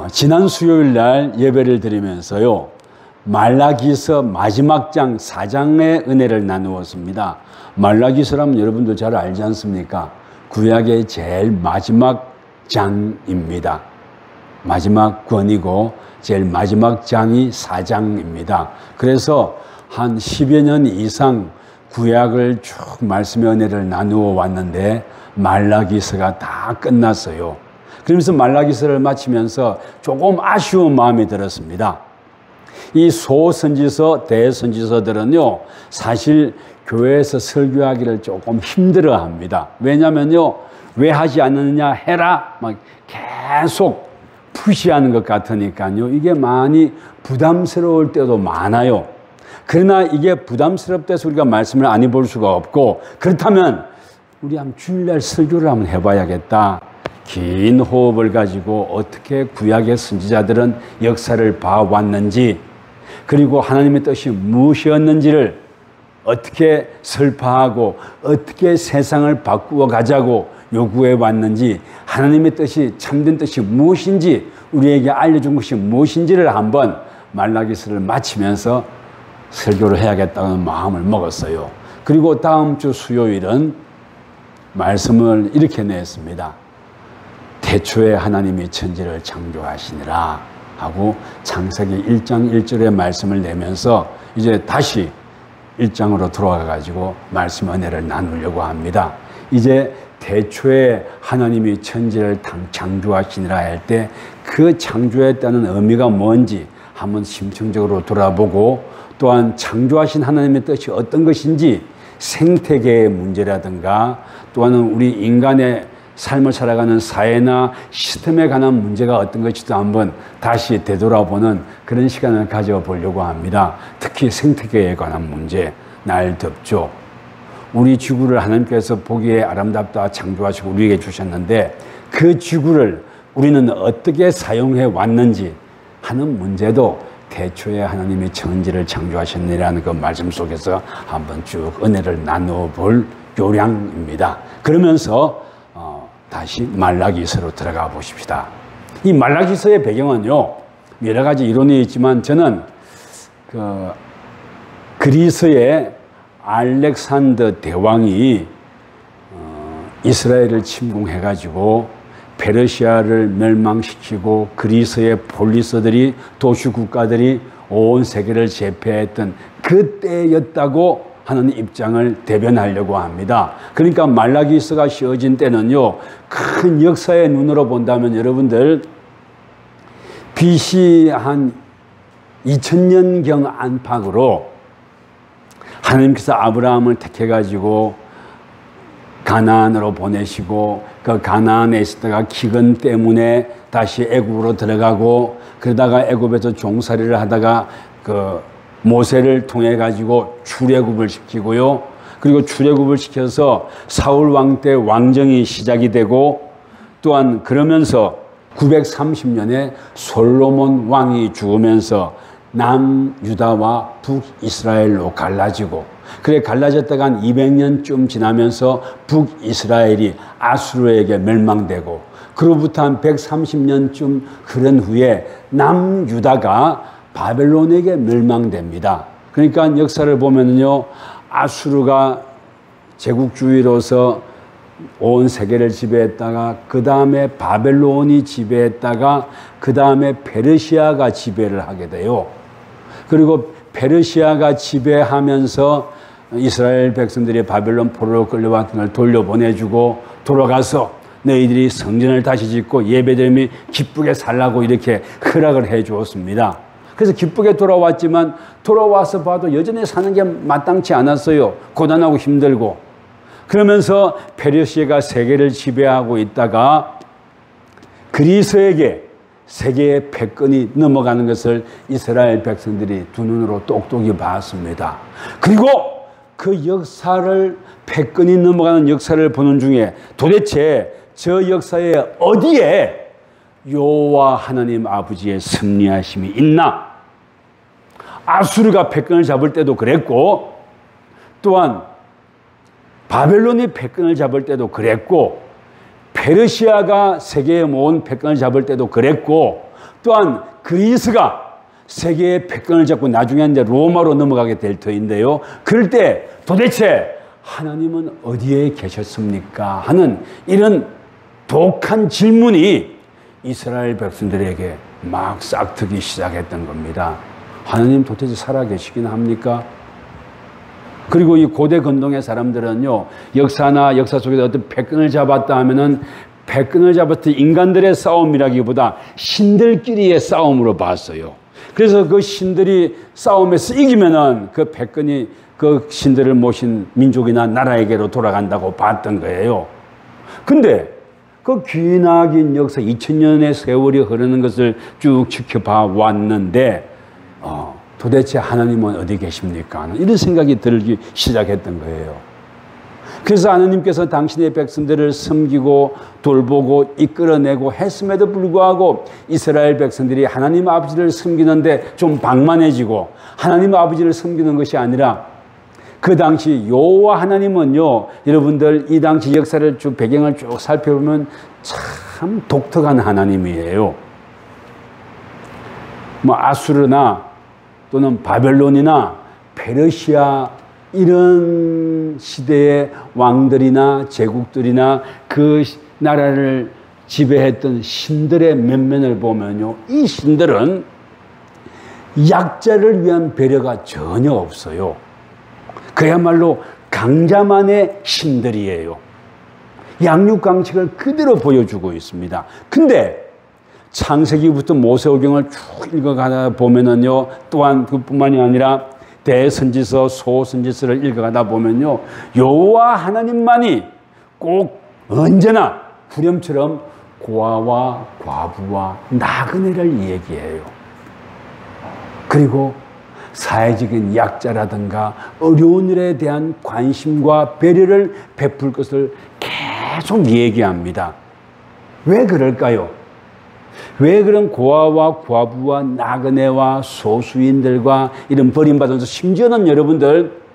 지난 수요일 날 예배를 드리면서요, 말라기서 마지막 장 4장의 은혜를 나누었습니다. 말라기서라면 여러분들 잘 알지 않습니까? 구약의 제일 마지막 장입니다. 마지막 권이고 제일 마지막 장이 4장입니다. 그래서 한 10여 년 이상 구약을 쭉 말씀의 은혜를 나누어 왔는데 말라기서가 다 끝났어요. 그러면서 말라기서를 마치면서 조금 아쉬운 마음이 들었습니다. 이 소선지서, 대선지서들은요, 사실 교회에서 설교하기를 조금 힘들어 합니다. 왜냐면요, 왜 하지 않느냐, 해라, 막 계속 푸시하는 것 같으니까요, 이게 많이 부담스러울 때도 많아요. 그러나 이게 부담스럽대서 우리가 말씀을 안 해볼 수가 없고, 그렇다면 우리 한번 주일날 설교를 한번 해봐야겠다. 긴 호흡을 가지고 어떻게 구약의 선지자들은 역사를 봐왔는지, 그리고 하나님의 뜻이 무엇이었는지를 어떻게 설파하고 어떻게 세상을 바꾸어 가자고 요구해 왔는지, 하나님의 뜻이, 참된 뜻이 무엇인지, 우리에게 알려준 것이 무엇인지를 한번 말라기서를 마치면서 설교를 해야겠다는 마음을 먹었어요. 그리고 다음 주 수요일은 말씀을 이렇게 냈습니다. 태초에 하나님이 천지를 창조하시니라 하고 창세기 1장 1절의 말씀을 내면서 이제 다시 1장으로 돌아가 가지고 말씀 은혜를 나누려고 합니다. 이제 태초에 하나님이 천지를 창조하시니라 할 때 그 창조했다는 의미가 뭔지 한번 심층적으로 돌아보고, 또한 창조하신 하나님의 뜻이 어떤 것인지, 생태계의 문제라든가 또한 우리 인간의 삶을 살아가는 사회나 시스템에 관한 문제가 어떤 것인지 한번 다시 되돌아보는 그런 시간을 가져보려고 합니다. 특히 생태계에 관한 문제. 날 덥죠. 우리 지구를 하나님께서 보기에 아름답다 창조하시고 우리에게 주셨는데, 그 지구를 우리는 어떻게 사용해 왔는지 하는 문제도 태초에 하나님이 천지를 창조하셨느라는 그 말씀 속에서 한번 쭉 은혜를 나누어 볼 요량입니다. 그러면서 다시 말라기서로 들어가 보십시다. 이 말라기서의 배경은요, 여러 가지 이론이 있지만 저는 그리스의 알렉산더 대왕이 이스라엘을 침공해가지고 페르시아를 멸망시키고 그리스의 폴리스들이, 도시 국가들이 온 세계를 제패했던 그때였다고 하는 입장을 대변하려고 합니다. 그러니까 말라기서가 씌어진 때는요, 큰 역사의 눈으로 본다면 여러분들 BC 한 2000년경 안팎으로 하나님께서 아브라함을 택해가지고 가나안으로 보내시고, 그 가나안에 있었다가 기근 때문에 다시 애굽으로 들어가고, 그러다가 애굽에서 종살이를 하다가 그 모세를 통해 가지고 출애굽을 시키고요. 그리고 출애굽을 시켜서 사울 왕 때 왕정이 시작이 되고, 또한 그러면서 930년에 솔로몬 왕이 죽으면서 남유다와 북이스라엘로 갈라지고, 그래 갈라졌다가 한 200년쯤 지나면서 북이스라엘이 아수르에게 멸망되고, 그로부터 한 130년쯤 흐른 후에 남유다가 바벨론에게 멸망됩니다. 그러니까 역사를 보면요, 아수르가 제국주의로서 온 세계를 지배했다가, 그 다음에 바벨론이 지배했다가, 그 다음에 페르시아가 지배를 하게 돼요. 그리고 페르시아가 지배하면서 이스라엘 백성들이 바벨론 포로로 끌려왔던 걸 돌려보내주고, 돌아가서 너희들이 성전을 다시 짓고 예배드리며 기쁘게 살라고 이렇게 허락을 해 주었습니다. 그래서 기쁘게 돌아왔지만 돌아와서 봐도 여전히 사는 게 마땅치 않았어요. 고단하고 힘들고. 그러면서 페르시아가 세계를 지배하고 있다가 그리스에게 세계의 패권이 넘어가는 것을 이스라엘 백성들이 두 눈으로 똑똑히 봤습니다. 그리고 그 역사를, 패권이 넘어가는 역사를 보는 중에 도대체 저 역사에 어디에 여호와 하나님 아버지의 섭리하심이 있나? 아수르가 패권을 잡을 때도 그랬고, 또한 바벨론이 패권을 잡을 때도 그랬고, 페르시아가 세계의 모든 패권을 잡을 때도 그랬고, 또한 그리스가 세계의 패권을 잡고 나중에 이제 로마로 넘어가게 될 터인데요. 그럴 때 도대체 하나님은 어디에 계셨습니까? 하는 이런 독한 질문이 이스라엘 백성들에게 막 싹트기 시작했던 겁니다. 하나님 도대체 살아계시긴 합니까? 그리고 이 고대 근동의 사람들은요, 역사나 역사 속에서 어떤 패권을 잡았다 하면은 패권을 잡았던 인간들의 싸움이라기보다 신들끼리의 싸움으로 봤어요. 그래서 그 신들이 싸움에서 이기면은 그 패권이 그 신들을 모신 민족이나 나라에게로 돌아간다고 봤던 거예요. 근데 그 기나긴 역사 2000년의 세월이 흐르는 것을 쭉 지켜봐 왔는데 도대체 하나님은 어디 계십니까? 이런 생각이 들기 시작했던 거예요. 그래서 하나님께서 당신의 백성들을 섬기고 돌보고 이끌어내고 했음에도 불구하고 이스라엘 백성들이 하나님 아버지를 섬기는데 좀 방만해지고 하나님 아버지를 섬기는 것이 아니라 그 당시 여호와 하나님은요, 여러분들 이 당시 역사를 쭉 배경을 쭉 살펴보면 참 독특한 하나님이에요. 뭐 아수르나 또는 바벨론이나 페르시아 이런 시대의 왕들이나 제국들이나 그 나라를 지배했던 신들의 면면을 보면요, 이 신들은 약자를 위한 배려가 전혀 없어요. 그야말로 강자만의 신들이에요. 양육강식을 그대로 보여주고 있습니다. 근데 창세기부터 모세오경을 쭉 읽어가다 보면은요, 또한 그뿐만이 아니라 대선지서, 소선지서를 읽어가다 보면요, 여호와 하나님만이 꼭 언제나 구렴처럼 고아와 과부와 나그네를 얘기해요. 그리고 사회적인 약자라든가 어려운 일에 대한 관심과 배려를 베풀 것을 계속 얘기합니다. 왜 그럴까요? 왜 그런 고아와 과부와 나그네와 소수인들과 이런 버림받은 심지어는 여러분들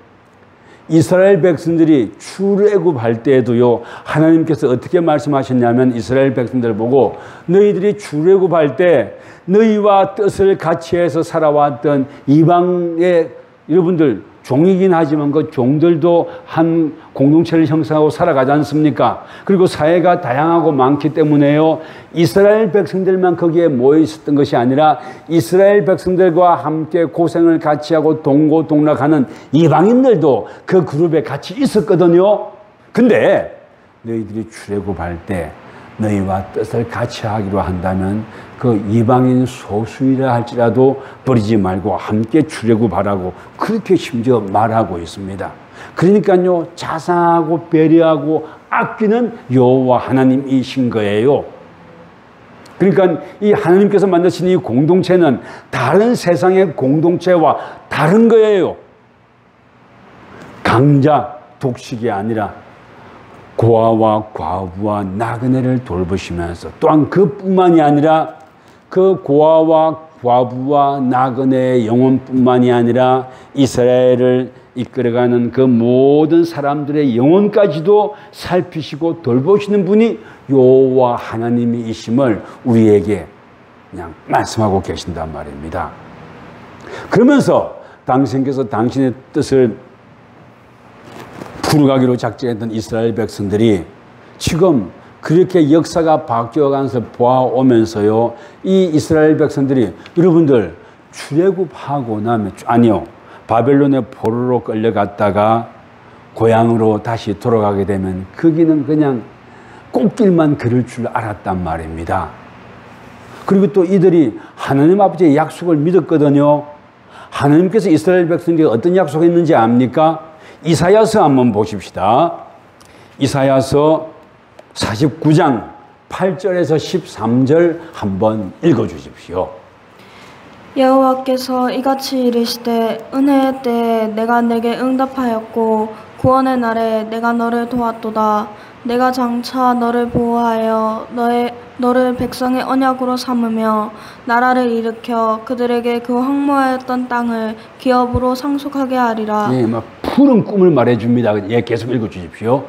이스라엘 백성들이 출애굽할 때에도요, 하나님께서 어떻게 말씀하셨냐면 이스라엘 백성들 보고 너희들이 출애굽할 때 너희와 뜻을 같이 해서 살아왔던 이방의 여러분들 종이긴 하지만 그 종들도 한 공동체를 형성하고 살아가지 않습니까? 그리고 사회가 다양하고 많기 때문에요, 이스라엘 백성들만 거기에 모여 있었던 것이 아니라 이스라엘 백성들과 함께 고생을 같이 하고 동고동락하는 이방인들도 그 그룹에 같이 있었거든요. 근데 너희들이 출애굽할 때 너희와 뜻을 같이 하기로 한다면 그 이방인 소수이라 할지라도 버리지 말고 함께 출애굽하라고 그렇게 심지어 말하고 있습니다. 그러니까요, 자상하고 배려하고 아끼는 여호와 하나님이신 거예요. 그러니까 이 하나님께서 만드신 이 공동체는 다른 세상의 공동체와 다른 거예요. 강자, 독식이 아니라 고아와 과부와 나그네를 돌보시면서 또한 그뿐만이 아니라 그 고아와 과부와 나그네의 영혼뿐만이 아니라 이스라엘을 이끌어가는 그 모든 사람들의 영혼까지도 살피시고 돌보시는 분이 여호와 하나님이심을 우리에게 그냥 말씀하고 계신단 말입니다. 그러면서 당신께서 당신의 뜻을 풀어가기로 작정했던 이스라엘 백성들이 지금 그렇게 역사가 바뀌어가는 것을 보아오면서요, 이 이스라엘 백성들이 여러분들 출애굽하고 나면 아니요, 바벨론의 포로로 끌려갔다가 고향으로 다시 돌아가게 되면 거기는 그냥 꽃길만 걸을 줄 알았단 말입니다. 그리고 또 이들이 하나님 아버지의 약속을 믿었거든요. 하나님께서 이스라엘 백성에게 어떤 약속을 했는지 압니까? 이사야서 한번 보십시다. 이사야서 49장 8절에서 13절 한번 읽어주십시오. 여호와께서 이같이 이르시되 은혜의 때에 내가 내게 응답하였고 구원의 날에 내가 너를 도왔도다. 내가 장차 너를 보호하여 너를 백성의 언약으로 삼으며 나라를 일으켜 그들에게 그 황무하였던 땅을 기업으로 상속하게 하리라. 예, 막 푸른 꿈을 말해줍니다. 예, 계속 읽어주십시오.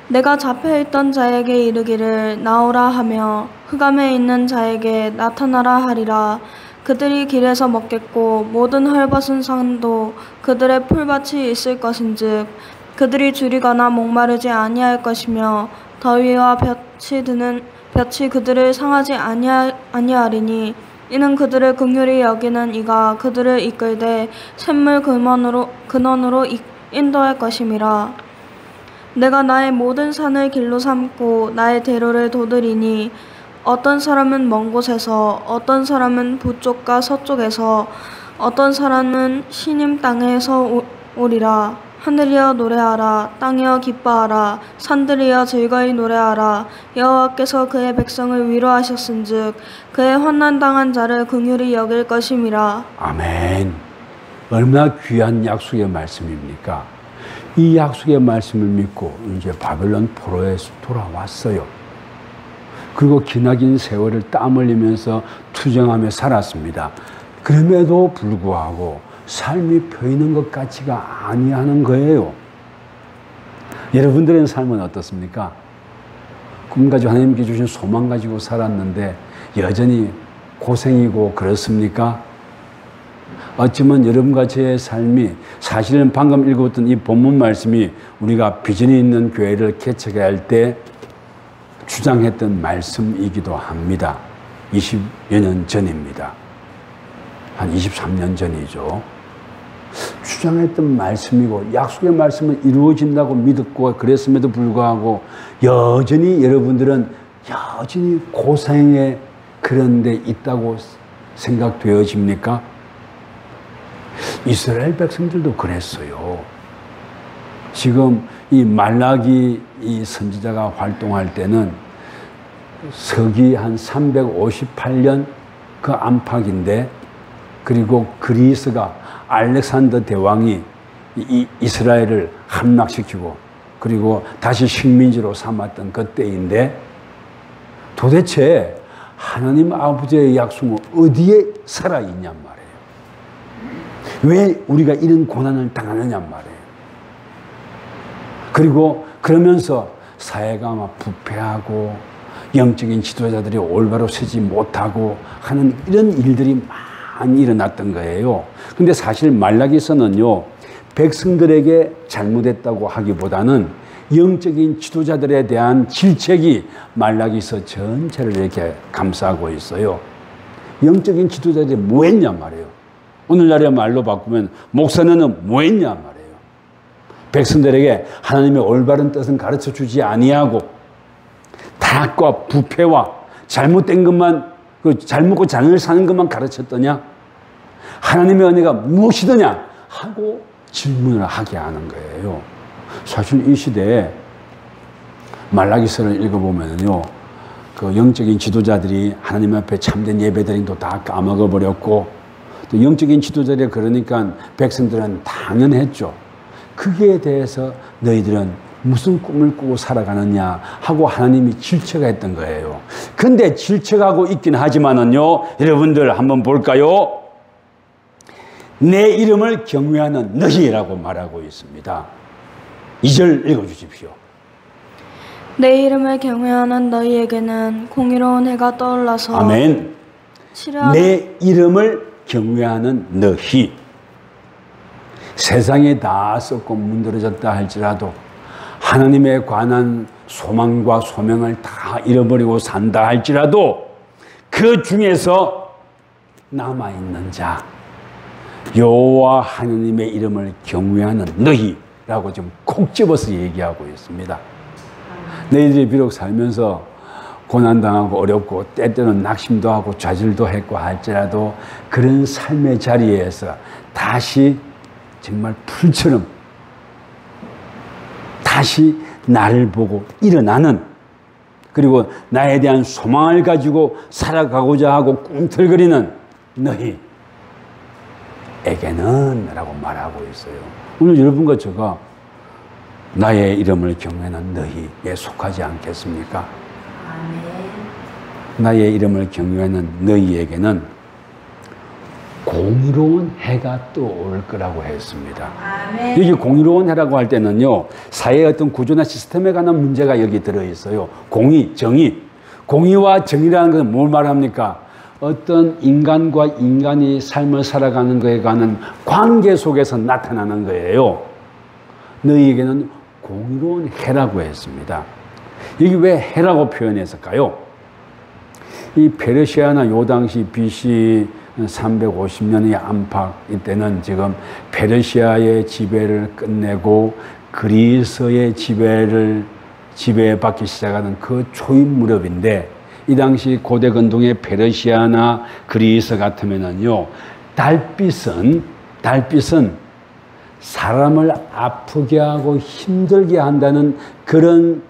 내가 잡혀있던 자에게 이르기를 나오라 하며 흑암에 있는 자에게 나타나라 하리라. 그들이 길에서 먹겠고 모든 헐벗은 산도 그들의 풀밭이 있을 것인즉 그들이 줄이거나 목마르지 아니할 것이며 더위와 볕이 그들을 상하지 아니하리니 이는 그들을 긍휼히 여기는 이가 그들을 이끌되 샘물 근원으로 인도할 것임이라. 내가 나의 모든 산을 길로 삼고 나의 대로를 도드리니 어떤 사람은 먼 곳에서 어떤 사람은 북쪽과 서쪽에서 어떤 사람은 시님 땅에서 오리라. 하늘이여 노래하라. 땅이여 기뻐하라. 산들이여 즐거이 노래하라. 여호와께서 그의 백성을 위로하셨은즉 그의 환난당한 자를 긍휼히 여길 것임이라. 아멘. 얼마나 귀한 약속의 말씀입니까? 이 약속의 말씀을 믿고 이제 바벨론 포로에서 돌아왔어요. 그리고 기나긴 세월을 땀 흘리면서 투정하며 살았습니다. 그럼에도 불구하고 삶이 보이는 것 같지가 아니하는 거예요. 여러분들의 삶은 어떻습니까? 꿈 가지고 하나님께 주신 소망 가지고 살았는데 여전히 고생이고 그렇습니까? 어쩌면 여러분과 저의 삶이 사실은 방금 읽었던 이 본문 말씀이 우리가 비전이 있는 교회를 개척해야 할 때 주장했던 말씀이기도 합니다. 20여 년 전입니다. 한 23년 전이죠. 주장했던 말씀이고 약속의 말씀은 이루어진다고 믿었고 그랬음에도 불구하고 여전히 여러분들은 여전히 고생의 그런 데 있다고 생각되어집니까? 이스라엘 백성들도 그랬어요. 지금 이 말라기 이 선지자가 활동할 때는 서기 한 358년 그 안팎인데, 그리고 그리스가 알렉산더 대왕이 이스라엘을 함락시키고 그리고 다시 식민지로 삼았던 그때인데, 도대체 하나님 아버지의 약속은 어디에 살아있냔 말이에요. 왜 우리가 이런 고난을 당하느냐 말이에요. 그리고 그러면서 사회가 막 부패하고 영적인 지도자들이 올바로 서지 못하고 하는 이런 일들이 많이 일어났던 거예요. 근데 사실 말라기서는요, 백성들에게 잘못했다고 하기보다는 영적인 지도자들에 대한 질책이 말라기서 전체를 이렇게 감싸고 있어요. 영적인 지도자들이 뭐 했냐 말이에요. 오늘날의 말로 바꾸면 목사는 뭐 했냐 말이에요. 백성들에게 하나님의 올바른 뜻은 가르쳐 주지 아니하고 타락과 부패와 잘못된 것만, 잘 먹고 잘 사는 것만 가르쳤더냐? 하나님의 은혜가 무엇이더냐? 하고 질문을 하게 하는 거예요. 사실 이 시대에 말라기서를 읽어보면요, 그 영적인 지도자들이 하나님 앞에 참된 예배드림도 다 까먹어버렸고, 또 영적인 지도자들이 그러니까 백성들은 당연했죠. 그게 대해서 너희들은 무슨 꿈을 꾸고 살아가느냐 하고 하나님이 질책했던 거예요. 근데 질책하고 있긴 하지만은요, 여러분들 한번 볼까요? 내 이름을 경외하는 너희라고 말하고 있습니다. 2절 읽어주십시오. 내 이름을 경외하는 너희에게는 공의로운 해가 떠올라서 아멘. 내 이름을 경외하는 너희. 세상이 다 썩고 문드러졌다 할지라도 하나님에 관한 소망과 소명을 다 잃어버리고 산다 할지라도 그 중에서 남아있는 자, 여호와 하나님의 이름을 경외하는 너희라고 좀 콕 집어서 얘기하고 있습니다. 너희들이 비록 살면서 고난당하고 어렵고 때때로는 낙심도 하고 좌절도 했고 할지라도 그런 삶의 자리에서 다시 정말 풀처럼 다시 나를 보고 일어나는, 그리고 나에 대한 소망을 가지고 살아가고자 하고 꿈틀거리는 너희에게는 라고 말하고 있어요. 오늘 여러분과 제가 나의 이름을 경외하는 너희에 속하지 않겠습니까? 나의 이름을 경외하는 너희에게는 공의로운 해가 떠올 거라고 했습니다. 여기 공의로운 해라고 할 때는요, 사회의 어떤 구조나 시스템에 관한 문제가 여기 들어있어요. 공의, 정의. 공의와 정의라는 것은 뭘 말합니까? 어떤 인간과 인간이 삶을 살아가는 것에 관한 관계 속에서 나타나는 거예요. 너희에게는 공의로운 해라고 했습니다. 여기 왜 해라고 표현했을까요? 이 페르시아나 요 당시 BC 350년의 안팎, 이때는 지금 페르시아의 지배를 끝내고 그리스의 지배받기 시작하는 그 초임 무렵인데, 이 당시 고대 근동의 페르시아나 그리스 같으면은요, 달빛은 사람을 아프게 하고 힘들게 한다는 그런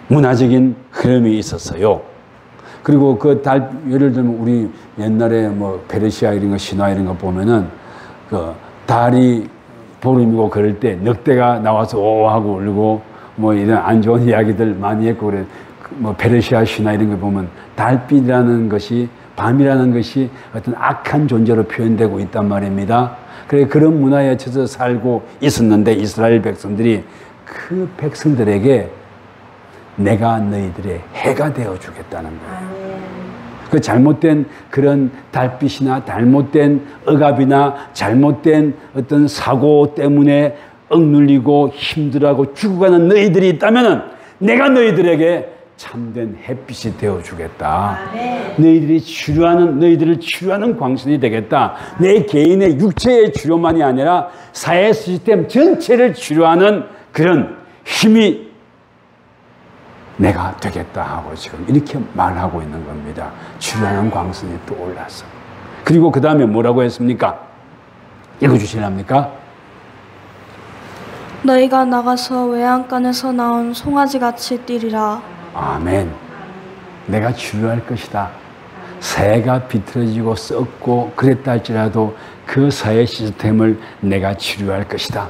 문화적인 흐름이 있었어요. 그리고 그 예를 들면 우리 옛날에 뭐 페르시아 이런 거, 신화 이런 거 보면은 그 달이 보름이고 그럴 때 늑대가 나와서 오 하고 울고 뭐 이런 안 좋은 이야기들 많이 했고 그래. 뭐 페르시아 신화 이런 거 보면 달빛이라는 것이, 밤이라는 것이 어떤 악한 존재로 표현되고 있단 말입니다. 그래, 그런 문화에 처져 살고 있었는데 이스라엘 백성들이 그 백성들에게 내가 너희들의 해가 되어 주겠다는 거예요. 그 잘못된 그런 달빛이나 잘못된 억압이나 잘못된 어떤 사고 때문에 억눌리고 힘들어하고 죽어가는 너희들이 있다면 내가 너희들에게 참된 햇빛이 되어 주겠다. 너희들을 치료하는 광선이 되겠다. 내 개인의 육체의 치료만이 아니라 사회 시스템 전체를 치료하는 그런 힘이 내가 되겠다 하고 지금 이렇게 말하고 있는 겁니다. 치료하는 광선이 또 올라서. 그리고 그 다음에 뭐라고 했습니까? 읽어주실랍니까? 너희가 나가서 외양간에서 나온 송아지같이 뛰리라. 아멘. 내가 치료할 것이다. 사회가 비틀어지고 썩고 그랬다 할지라도 그 사회 시스템을 내가 치료할 것이다.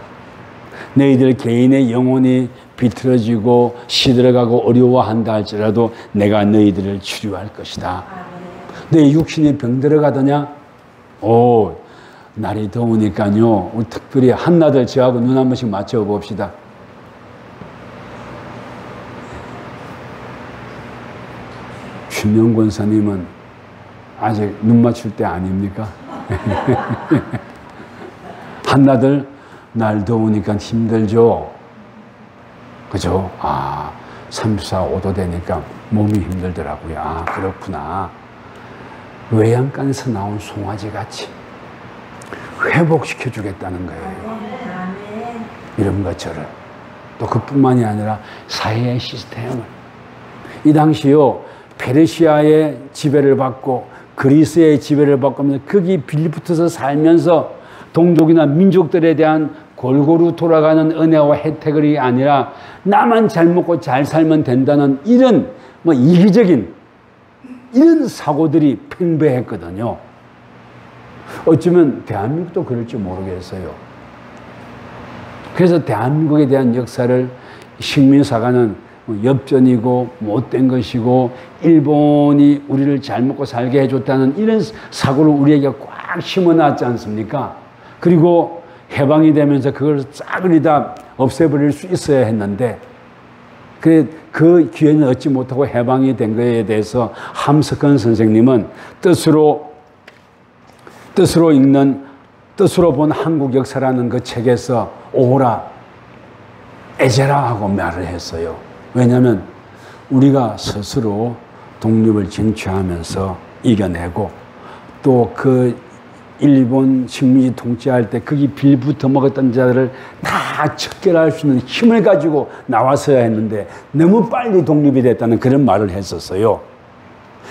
너희들 개인의 영혼이 비틀어지고 시들어가고 어려워한다 할지라도 내가 너희들을 치료할 것이다. 내 육신이 병들어가더냐? 오, 날이 더우니까요, 우리 특별히 한나들 저하고 눈 한 번씩 맞춰 봅시다. 신명 권사님은 아직 눈 맞출 때 아닙니까? 한나들 날 더우니까 힘들죠? 그죠? 34, 5도 되니까 몸이 힘들더라고요. 그렇구나. 외양간에서 나온 송아지같이 회복시켜 주겠다는 거예요. 이런 것처럼. 또 그뿐만이 아니라 사회의 시스템을. 이 당시요, 페르시아의 지배를 받고 그리스의 지배를 받고 거기 빌붙어서 살면서 동족이나 민족들에 대한 골고루 돌아가는 은혜와 혜택이 아니라 나만 잘 먹고 잘 살면 된다는 이런 이기적인 이런 사고들이 팽배했거든요. 어쩌면 대한민국도 그럴지 모르겠어요. 그래서 대한민국에 대한 역사를 식민사가는 엽전이고 못된 것이고 일본이 우리를 잘 먹고 살게 해줬다는 이런 사고를 우리에게 꽉 심어놨지 않습니까? 그리고 해방이 되면서 그걸 싹을 다 없애버릴 수 있어야 했는데 그 기회는 얻지 못하고 해방이 된 것에 대해서 함석헌 선생님은 뜻으로 읽는 뜻으로 본 한국 역사라는 그 책에서 오호라 애제라 하고 말을 했어요. 왜냐하면 우리가 스스로 독립을 쟁취하면서 이겨내고 또 그 일본 식민지 통치할 때 거기 빌붙어 먹었던 자들을 다 척결할 수 있는 힘을 가지고 나왔어야 했는데 너무 빨리 독립이 됐다는 그런 말을 했었어요.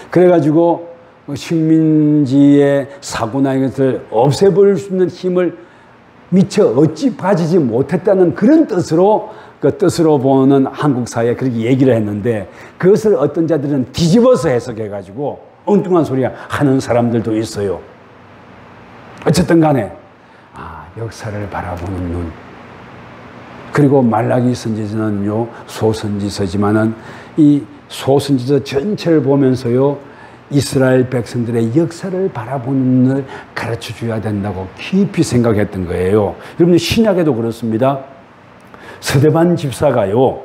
그래가지고 식민지의 사고나 이것을 없애버릴 수 있는 힘을 미처 얻지 가지지 못했다는 그런 뜻으로 그 뜻으로 보는 한국 사회에 그렇게 얘기를 했는데 그것을 어떤 자들은 뒤집어서 해석해가지고 엉뚱한 소리 하는 사람들도 있어요. 어쨌든 간에 역사를 바라보는 눈. 그리고 말라기 선지서는요 소선지서지만은 이 소선지서 전체를 보면서요 이스라엘 백성들의 역사를 바라보는 눈을 가르쳐 줘야 된다고 깊이 생각했던 거예요. 여러분 신약에도 그렇습니다. 스데반 집사가요,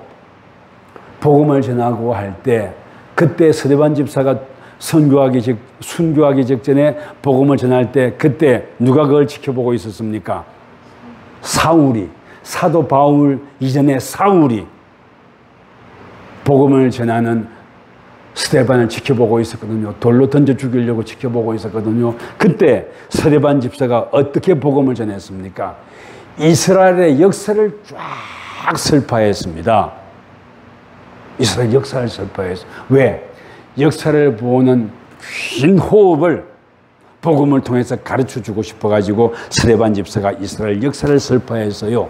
복음을 전하고 할 때, 그때 스데반 집사가 순교하기 직전에 복음을 전할 때, 그때 누가 그걸 지켜보고 있었습니까? 사울이, 사도 바울 이전에 사울이 복음을 전하는 스데반을 지켜보고 있었거든요. 돌로 던져 죽이려고 지켜보고 있었거든요. 그때 스데반 집사가 어떻게 복음을 전했습니까? 이스라엘의 역사를 쫙 설파했습니다. 이스라엘 역사를 설파했어요. 왜? 역사를 보는 긴 호흡을 복음을 통해서 가르쳐주고 싶어가지고 스데반 집사가 이스라엘 역사를 설파했어요.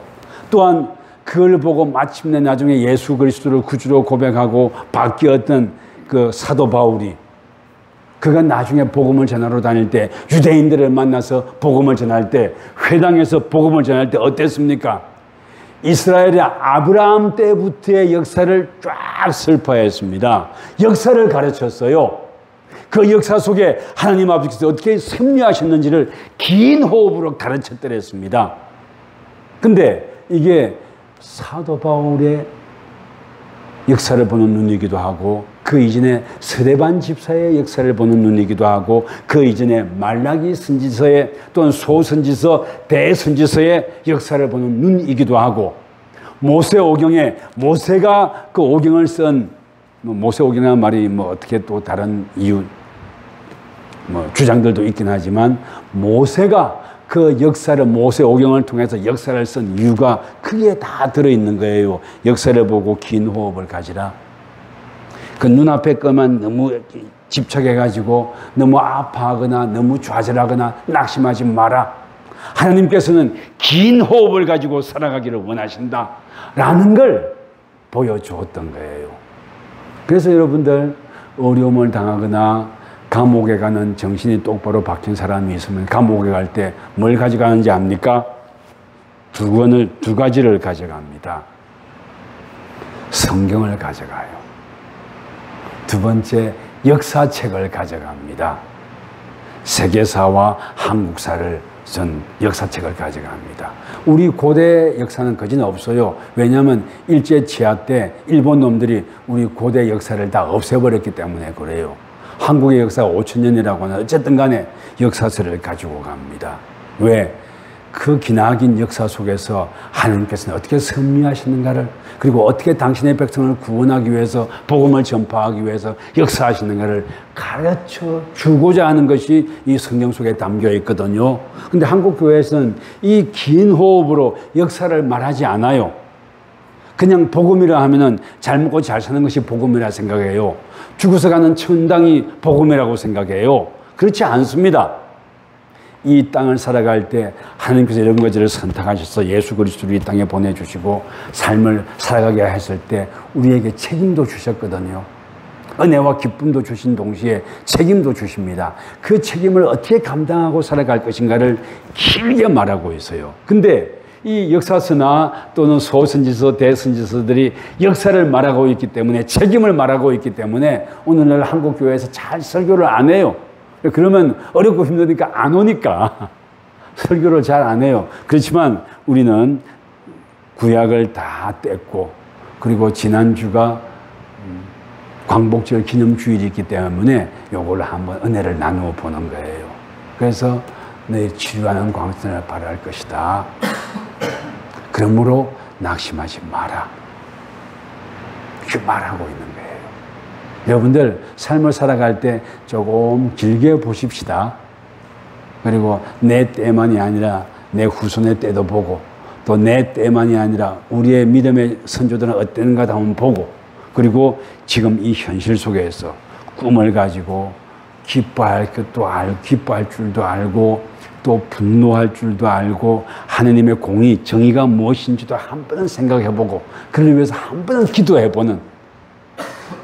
또한 그걸 보고 마침내 나중에 예수 그리스도를 구주로 고백하고 바뀌었던 그 사도 바울이, 그가 나중에 복음을 전하러 다닐 때, 유대인들을 만나서 복음을 전할 때, 회당에서 복음을 전할 때 어땠습니까? 이스라엘의 아브라함 때부터의 역사를 쫙 설파했습니다. 역사를 가르쳤어요. 그 역사 속에 하나님 아버지께서 어떻게 섭리하셨는지를 긴 호흡으로 가르쳤더랬습니다. 근데 이게 사도 바울의 역사를 보는 눈이기도 하고, 그 이전에 스데반 집사의 역사를 보는 눈이기도 하고, 그 이전에 말라기 선지서의 또는 소선지서, 대선지서의 역사를 보는 눈이기도 하고, 모세오경에 모세가 그 오경을 쓴, 모세오경이라는 말이 어떻게 또 다른 이유, 주장들도 있긴 하지만, 모세가 그 역사를, 모세오경을 통해서 역사를 쓴 이유가 크게 다 들어있는 거예요. 역사를 보고 긴 호흡을 가지라. 그 눈앞에 것만 너무 집착해가지고 너무 아파하거나 너무 좌절하거나 낙심하지 마라. 하나님께서는 긴 호흡을 가지고 살아가기를 원하신다 라는 걸 보여주었던 거예요. 그래서 여러분들 어려움을 당하거나 감옥에 가는 정신이 똑바로 박힌 사람이 있으면 감옥에 갈 때 뭘 가져가는지 압니까? 두 가지를 가져갑니다. 성경을 가져가요. 두 번째, 역사책을 가져갑니다. 세계사와 한국사를 쓴 역사책을 가져갑니다. 우리 고대 역사는 거진 없어요. 왜냐하면 일제 치하 때 일본 놈들이 우리 고대 역사를 다 없애버렸기 때문에 그래요. 한국의 역사가 5,000년이라고 하는 어쨌든 간에 역사서를 가지고 갑니다. 왜? 그 기나긴 역사 속에서 하나님께서는 어떻게 섭리하시는가를, 그리고 어떻게 당신의 백성을 구원하기 위해서, 복음을 전파하기 위해서 역사하시는가를 가르쳐 주고자 하는 것이 이 성경 속에 담겨 있거든요. 근데 한국 교회에서는 이 긴 호흡으로 역사를 말하지 않아요. 그냥 복음이라 하면은 잘 먹고 잘 사는 것이 복음이라 생각해요. 죽어서 가는 천당이 복음이라고 생각해요. 그렇지 않습니다. 이 땅을 살아갈 때 하나님께서 이런 것들을 선택하셔서 예수 그리스도를 이 땅에 보내주시고 삶을 살아가게 하셨을 때 우리에게 책임도 주셨거든요. 은혜와 기쁨도 주신 동시에 책임도 주십니다. 그 책임을 어떻게 감당하고 살아갈 것인가를 길게 말하고 있어요. 근데 이 역사서나 또는 소선지서, 대선지서들이 역사를 말하고 있기 때문에, 책임을 말하고 있기 때문에 오늘날 한국교회에서 잘 설교를 안 해요. 그러면 어렵고 힘드니까 안 오니까 설교를 잘 안 해요. 그렇지만 우리는 구약을 다 뗐고, 그리고 지난주가 광복절 기념주일이 있기 때문에 요걸 한번 은혜를 나누어 보는 거예요. 그래서 내 치유하는 광선을 발할 것이다. 그러므로 낙심하지 마라. 이렇게 말하고 있는 거예요. 여러분들 삶을 살아갈 때 조금 길게 보십시다. 그리고 내 때만이 아니라 내 후손의 때도 보고, 또 내 때만이 아니라 우리의 믿음의 선조들은 어땠는가 한번 보고, 그리고 지금 이 현실 속에서 꿈을 가지고 기뻐할 것도 알고, 기뻐할 줄도 알고, 또 분노할 줄도 알고, 하느님의 공의, 정의가 무엇인지도 한 번은 생각해보고, 그를 위해서 한 번은 기도해보는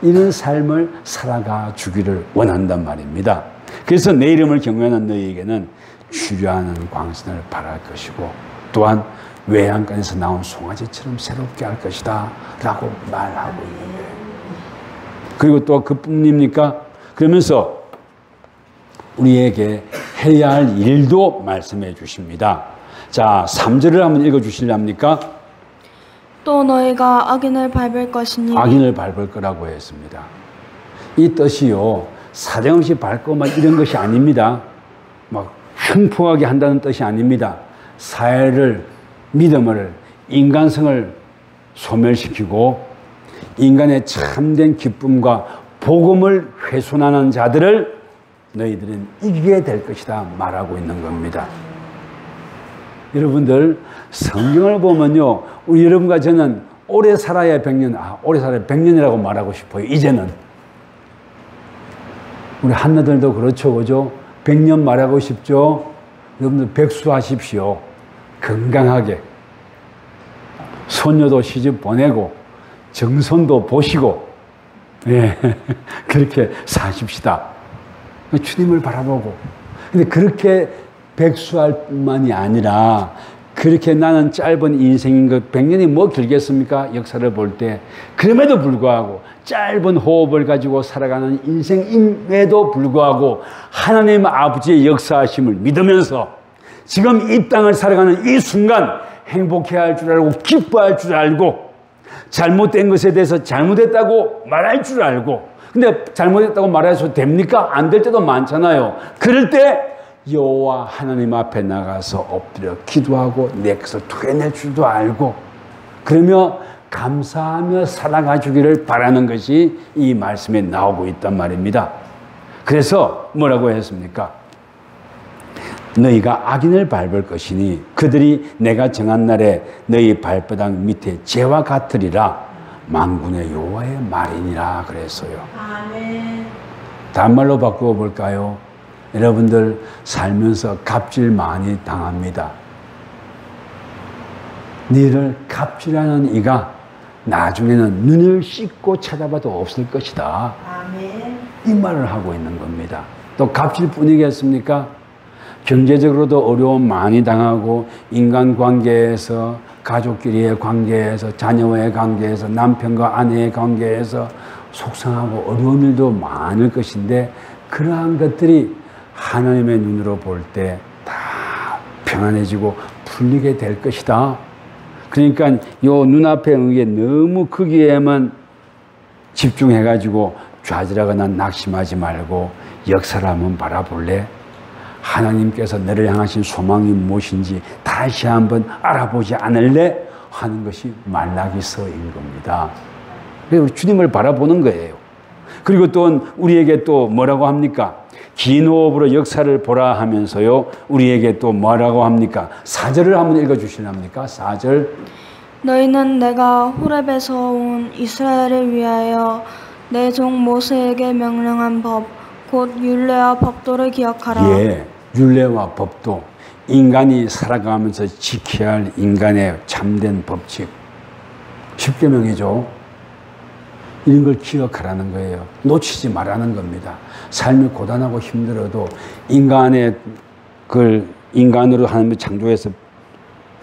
이런 삶을 살아가 주기를 원한단 말입니다. 그래서 내 이름을 경외하는 너희에게는 주류하는 광선을 발할 것이고, 또한 외양간에서 나온 송아지처럼 새롭게 할 것이다 라고 말하고 있는 거예요. 그리고 또 그뿐입니까? 그러면서 우리에게 해야 할 일도 말씀해 주십니다. 자, 3절을 한번 읽어 주실랍니까? 또 너희가 악인을 밟을 것이니 악인을 밟을 거라고 했습니다. 이 뜻이요, 사정없이 밟고 막 이런 것이 아닙니다. 막 흉폭하게 한다는 뜻이 아닙니다. 사회를, 믿음을, 인간성을 소멸시키고 인간의 참된 기쁨과 복음을 훼손하는 자들을 너희들은 이기게 될 것이다 말하고 있는 겁니다. 여러분들 성경을 보면요, 우리 여러분과 저는 오래 살아야 100년, 오래 살아야 100년이라고 말하고 싶어요. 이제는 우리 한나들도 그렇죠, 그죠? 100년 말하고 싶죠. 여러분들 백수하십시오. 건강하게 손녀도 시집 보내고 정선도 보시고, 예, 그렇게 사십시다. 주님을 바라보고. 근데 그렇게 백수할 뿐만이 아니라 그렇게 나는 짧은 인생인 것, 100년이 뭐 길겠습니까? 역사를 볼 때. 그럼에도 불구하고 짧은 호흡을 가지고 살아가는 인생임에도 불구하고 하나님 아버지의 역사하심을 믿으면서 지금 이 땅을 살아가는 이 순간 행복해야 할 줄 알고 기뻐할 줄 알고 잘못된 것에 대해서 잘못했다고 말할 줄 알고, 근데 잘못했다고 말해서 됩니까? 안 될 때도 많잖아요. 그럴 때 여호와 하나님 앞에 나가서 엎드려 기도하고 내 것을 토해낼 줄도 알고 그러며 감사하며 살아가 주기를 바라는 것이 이 말씀에 나오고 있단 말입니다. 그래서 뭐라고 했습니까? 너희가 악인을 밟을 것이니 그들이 내가 정한 날에 너희 발바닥 밑에 재와 같으리라. 만군의 여호와의 말이니라 그랬어요. 아멘. 단말로 바꾸어 볼까요? 여러분들 살면서 갑질 많이 당합니다. 너희를 갑질하는 이가 나중에는 눈을 씻고 쳐다봐도 없을 것이다. 아멘. 이 말을 하고 있는 겁니다. 또 갑질뿐이겠습니까? 경제적으로도 어려움 많이 당하고 인간관계에서, 가족끼리의 관계에서, 자녀와의 관계에서, 남편과 아내의 관계에서 속상하고 어려운 일도 많을 것인데 그러한 것들이 하나님의 눈으로 볼 때 다 평안해지고 풀리게 될 것이다. 그러니까 요 눈앞의 응에 너무 거기에만 집중해가지고 좌절하거나 낙심하지 말고 역사를 한번 바라볼래? 하나님께서 너를 향하신 소망이 무엇인지 다시 한번 알아보지 않을래? 하는 것이 말라기서인 겁니다. 그래서 주님을 바라보는 거예요. 그리고 또 우리에게 또 뭐라고 합니까? 긴 호흡으로 역사를 보라 하면서요, 우리에게 또 뭐라고 합니까? 4절을 한번 읽어주시랍니까? 4절. 너희는 내가 호렙에서 온 이스라엘을 위하여 내 종 모세에게 명령한 법 곧 율례와 법도를 기억하라. 예, 율례와 법도, 인간이 살아가면서 지켜야 할 인간의 참된 법칙, 10계명이죠. 이런 걸 기억하라는 거예요. 놓치지 말라는 겁니다. 삶이 고단하고 힘들어도 인간의 그걸 인간으로 하나님의 창조해서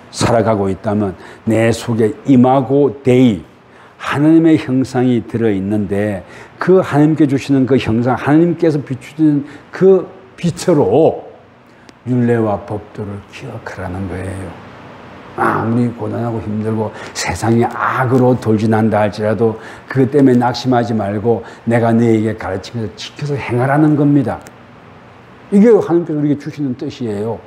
살아가고 있다면 내 속에 이마고 데이, 하나님의 형상이 들어있는데 그 하나님께 주시는 그 형상, 하나님께서 비추는 그 빛으로 율례와 법도를 기억하라는 거예요. 아무리 고단하고 힘들고 세상이 악으로 돌진한다 할지라도 그것 때문에 낙심하지 말고 내가 너에게 가르치면서 지켜서 행하라는 겁니다. 이게 하나님께서 우리에게 주시는 뜻이에요.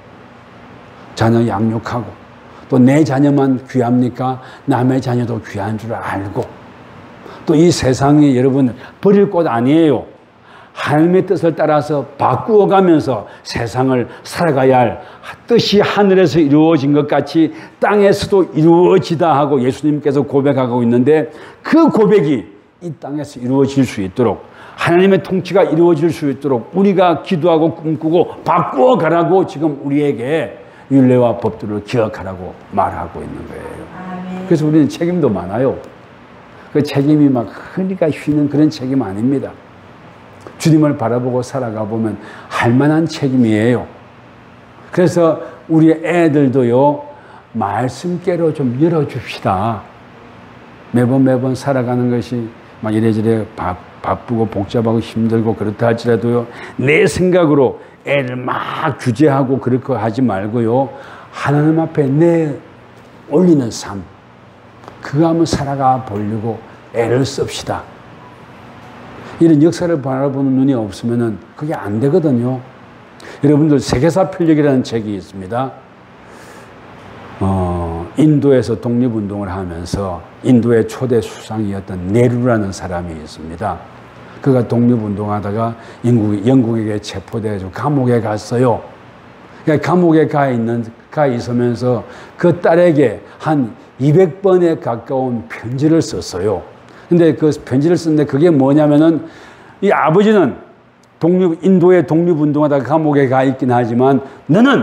자녀 양육하고 또 내 자녀만 귀합니까? 남의 자녀도 귀한 줄 알고 또 이 세상이 여러분 버릴 곳 아니에요. 하나님의 뜻을 따라서 바꾸어가면서 세상을 살아가야 할 뜻이 하늘에서 이루어진 것 같이 땅에서도 이루어지다 하고 예수님께서 고백하고 있는데 그 고백이 이 땅에서 이루어질 수 있도록 하나님의 통치가 이루어질 수 있도록 우리가 기도하고 꿈꾸고 바꾸어가라고 지금 우리에게 율례와 법도를 기억하라고 말하고 있는 거예요. 아멘. 그래서 우리는 책임도 많아요. 그 책임이 막 허리가 휘는 그런 책임 아닙니다. 주님을 바라보고 살아가 보면 할 만한 책임이에요. 그래서 우리 애들도요, 말씀께로 좀 열어줍시다. 매번 살아가는 것이 막 이래저래 바쁘고 복잡하고 힘들고 그렇다 할지라도요, 내 생각으로 애를 막 규제하고 그렇게 하지 말고요, 하나님 앞에 내 올리는 삶, 그거 한번 살아가 보려고 애를 씁시다. 이런 역사를 바라보는 눈이 없으면은 그게 안 되거든요. 여러분들 세계사 편력이라는 책이 있습니다. 인도에서 독립운동을 하면서 인도의 초대 수상이었던 네루라는 사람이 있습니다. 그가 독립운동하다가 영국에게 체포돼서 감옥에 갔어요. 그러니까 감옥에 가 있으면서 그 딸에게 한 200번에 가까운 편지를 썼어요. 근데 그 편지를 썼는데 그게 뭐냐면은, 이 아버지는 인도의 독립운동하다가 감옥에 가 있긴 하지만 너는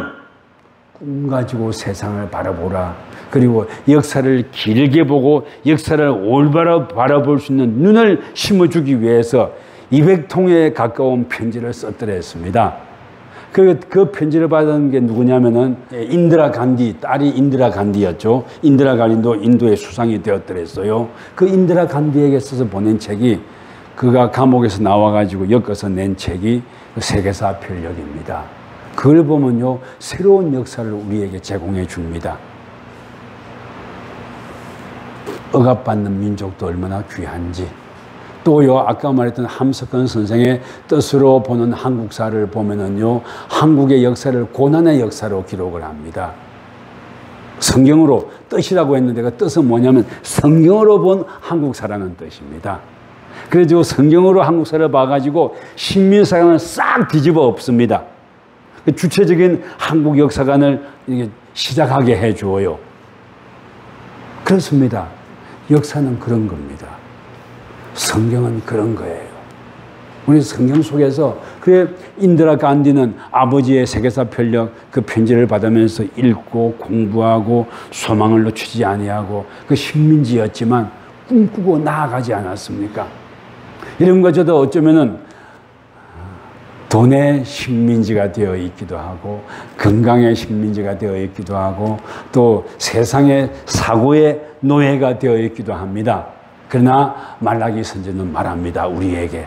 꿈 가지고 세상을 바라보라. 그리고 역사를 길게 보고 역사를 올바로 바라볼 수 있는 눈을 심어주기 위해서 200통에 가까운 편지를 썼더랬습니다. 그 편지를 받은 게 누구냐면은 인디라 간디, 딸이 인디라 간디였죠. 인디라 간디도 인도의 수상이 되었더랬어요. 그 인디라 간디에게 써서 보낸 책이, 그가 감옥에서 나와가지고 엮어서 낸 책이 세계사 편력입니다. 그걸 보면요, 새로운 역사를 우리에게 제공해 줍니다. 억압받는 민족도 얼마나 귀한지, 또요, 아까 말했던 함석헌 선생의 뜻으로 보는 한국사를 보면은요, 한국의 역사를 고난의 역사로 기록을 합니다. 성경으로, 뜻이라고 했는데 그 뜻은 뭐냐면 성경으로 본 한국사라는 뜻입니다. 그래서 성경으로 한국사를 봐가지고 신민사관을 싹 뒤집어 엎습니다. 주체적인 한국 역사관을 시작하게 해주어요. 그렇습니다. 역사는 그런 겁니다. 성경은 그런 거예요. 우리 성경 속에서, 그래 인디라 간디는 아버지의 세계사 편력 그 편지를 받으면서 읽고 공부하고 소망을 놓치지 아니하고 그 식민지였지만 꿈꾸고 나아가지 않았습니까? 이런 거 저도 어쩌면은 돈의 식민지가 되어 있기도 하고 건강의 식민지가 되어 있기도 하고 또 세상의 사고의 노예가 되어 있기도 합니다. 그러나 말라기 선지는 말합니다. 우리에게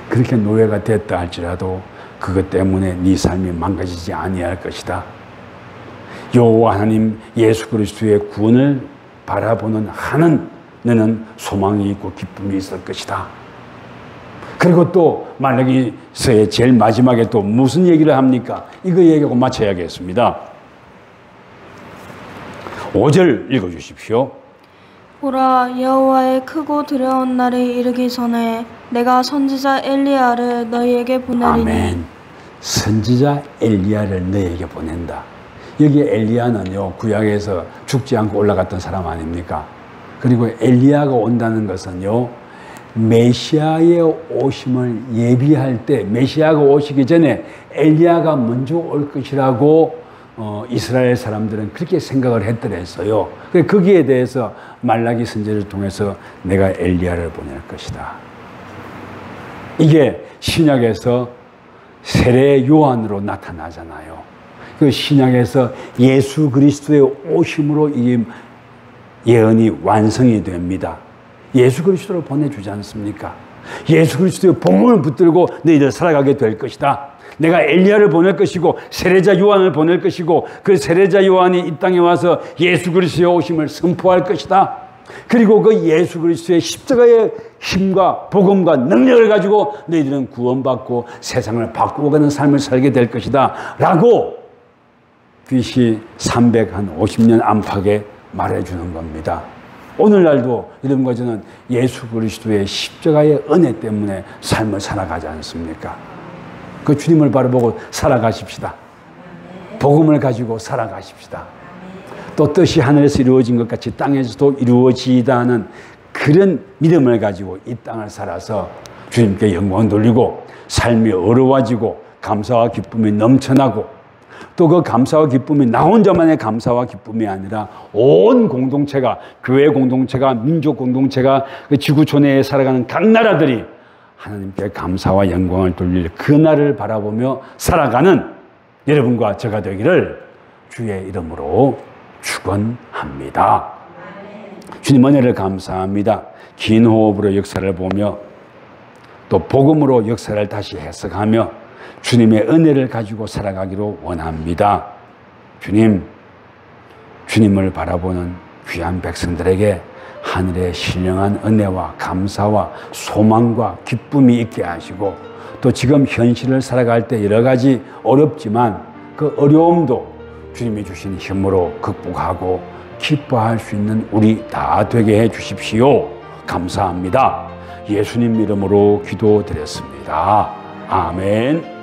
그렇게 노예가 됐다 할지라도 그것 때문에 네 삶이 망가지지 아니할 것이다. 여호와 하나님 예수 그리스도의 구원을 바라보는 한은 너는 소망이 있고 기쁨이 있을 것이다. 그리고 또 말라기서의 제일 마지막에 또 무슨 얘기를 합니까? 이거 얘기하고 마쳐야겠습니다. 5절 읽어주십시오. 보라, 여호와의 크고 두려운 날이 이르기 전에 내가 선지자 엘리야를 너희에게 보내리니. 아멘. 선지자 엘리야를 너희에게 보낸다. 여기 엘리야는요, 구약에서 죽지 않고 올라갔던 사람 아닙니까? 그리고 엘리야가 온다는 것은요, 메시아의 오심을 예비할 때, 메시아가 오시기 전에 엘리야가 먼저 올 것이라고 이스라엘 사람들은 그렇게 생각을 했더랬어요. 거기에 대해서 말라기 선지를 통해서 내가 엘리야를 보낼 것이다. 이게 신약에서 세례 요한으로 나타나잖아요. 그 신약에서 예수 그리스도의 오심으로 이 예언이 완성이 됩니다. 예수 그리스도를 보내주지 않습니까? 예수 그리스도의 복음을 붙들고 너희들 살아가게 될 것이다. 내가 엘리야를 보낼 것이고 세례자 요한을 보낼 것이고 그 세례자 요한이 이 땅에 와서 예수 그리스도의 오심을 선포할 것이다. 그리고 그 예수 그리스도의 십자가의 힘과 복음과 능력을 가지고 너희들은 구원받고 세상을 바꾸고 가는 삶을 살게 될 것이다 라고 BC 350년 안팎에 말해주는 겁니다. 오늘날도 여러분과 저는 예수 그리스도의 십자가의 은혜 때문에 삶을 살아가지 않습니까? 그 주님을 바라보고 살아가십시다. 복음을 가지고 살아가십시다. 또 뜻이 하늘에서 이루어진 것 같이 땅에서도 이루어지다 하는 그런 믿음을 가지고 이 땅을 살아서 주님께 영광을 돌리고 삶이 어려워지고 감사와 기쁨이 넘쳐나고 또 그 감사와 기쁨이 나 혼자만의 감사와 기쁨이 아니라 온 공동체가, 교회 공동체가, 민족 공동체가, 그 지구촌에 살아가는 각 나라들이 하나님께 감사와 영광을 돌릴 그 날을 바라보며 살아가는 여러분과 저가 되기를 주의 이름으로 축원합니다. 주님 은혜를 감사합니다. 긴 호흡으로 역사를 보며 또 복음으로 역사를 다시 해석하며 주님의 은혜를 가지고 살아가기로 원합니다. 주님을 바라보는 귀한 백성들에게 하늘의 신령한 은혜와 감사와 소망과 기쁨이 있게 하시고, 또 지금 현실을 살아갈 때 여러 가지 어렵지만 그 어려움도 주님이 주신 힘으로 극복하고 기뻐할 수 있는 우리 다 되게 해 주십시오. 감사합니다. 예수님 이름으로 기도드렸습니다. 아멘.